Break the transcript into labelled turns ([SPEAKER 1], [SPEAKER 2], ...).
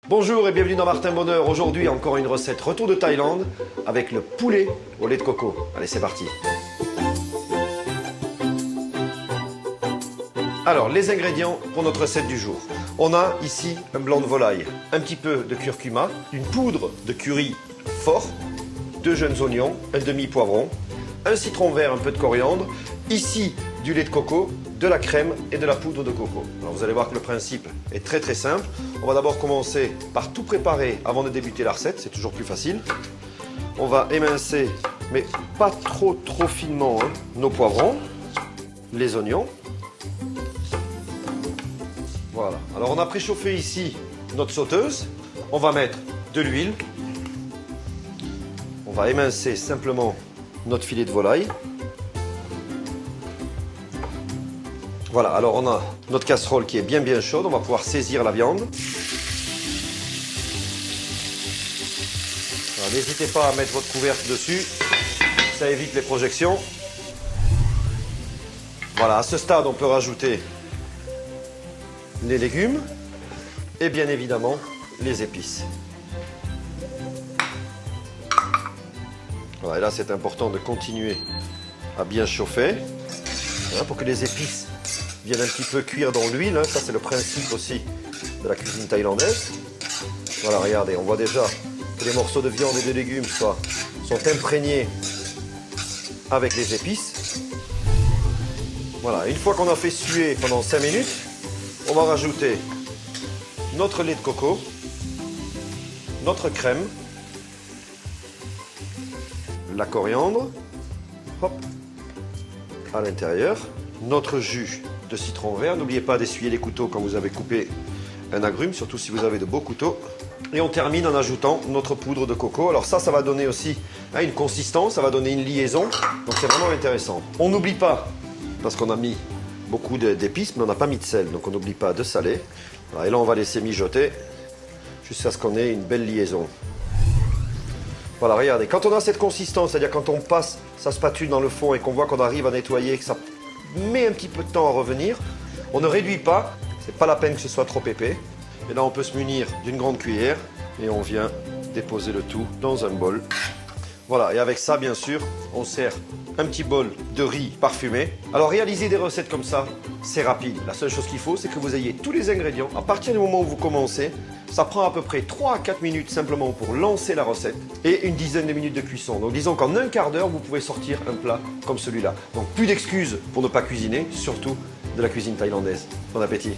[SPEAKER 1] Bonjour et bienvenue dans Martin Bonheur. Aujourd'hui, encore une recette retour de Thaïlande avec le poulet au lait de coco. Allez, c'est parti. Alors, les ingrédients pour notre recette du jour. On a ici un blanc de volaille, un petit peu de curcuma, une poudre de curry fort, 2 jeunes oignons, un demi-poivron, un citron vert, un peu de coriandre, ici du lait de coco, de la crème et de la poudre de coco. Alors vous allez voir que le principe est très simple. On va d'abord commencer par tout préparer avant de débuter la recette, c'est toujours plus facile. On va émincer, mais pas trop finement, nos poivrons, les oignons. Voilà. Alors on a préchauffé ici notre sauteuse. On va mettre de l'huile. On va émincer simplement notre filet de volaille. Voilà, alors on a notre casserole qui est bien chaude. On va pouvoir saisir la viande. N'hésitez pas à mettre votre couvercle dessus. Ça évite les projections. Voilà, à ce stade, on peut rajouter les légumes et bien évidemment les épices. Voilà, et là c'est important de continuer à bien chauffer pour que les épices viennent un petit peu cuire dans l'huile. Ça c'est le principe aussi de la cuisine thaïlandaise. Voilà, regardez, on voit déjà que les morceaux de viande et de légumes sont imprégnés avec les épices. Voilà, une fois qu'on a fait suer pendant 5 minutes, on va rajouter notre lait de coco, notre crème, la coriandre, hop, à l'intérieur, notre jus de citron vert. N'oubliez pas d'essuyer les couteaux quand vous avez coupé un agrume, surtout si vous avez de beaux couteaux. Et on termine en ajoutant notre poudre de coco. Alors ça va donner aussi une consistance, ça va donner une liaison. Donc c'est vraiment intéressant. On n'oublie pas, parce qu'on a mis beaucoup d'épices, mais on n'a pas mis de sel, donc on n'oublie pas de saler. Voilà, et là, on va laisser mijoter jusqu'à ce qu'on ait une belle liaison. Voilà, regardez, quand on a cette consistance, c'est-à-dire quand on passe sa spatule dans le fond et qu'on voit qu'on arrive à nettoyer, que ça met un petit peu de temps à revenir, on ne réduit pas, c'est pas la peine que ce soit trop épais. Et là, on peut se munir d'une grande cuillère et on vient déposer le tout dans un bol. Voilà, et avec ça, bien sûr, on sert un petit bol de riz parfumé. Alors, réaliser des recettes comme ça, c'est rapide. La seule chose qu'il faut, c'est que vous ayez tous les ingrédients. À partir du moment où vous commencez, ça prend à peu près 3 à 4 minutes simplement pour lancer la recette et une dizaine de minutes de cuisson. Donc, disons qu'en un quart d'heure, vous pouvez sortir un plat comme celui-là. Donc, plus d'excuses pour ne pas cuisiner, surtout de la cuisine thaïlandaise. Bon appétit!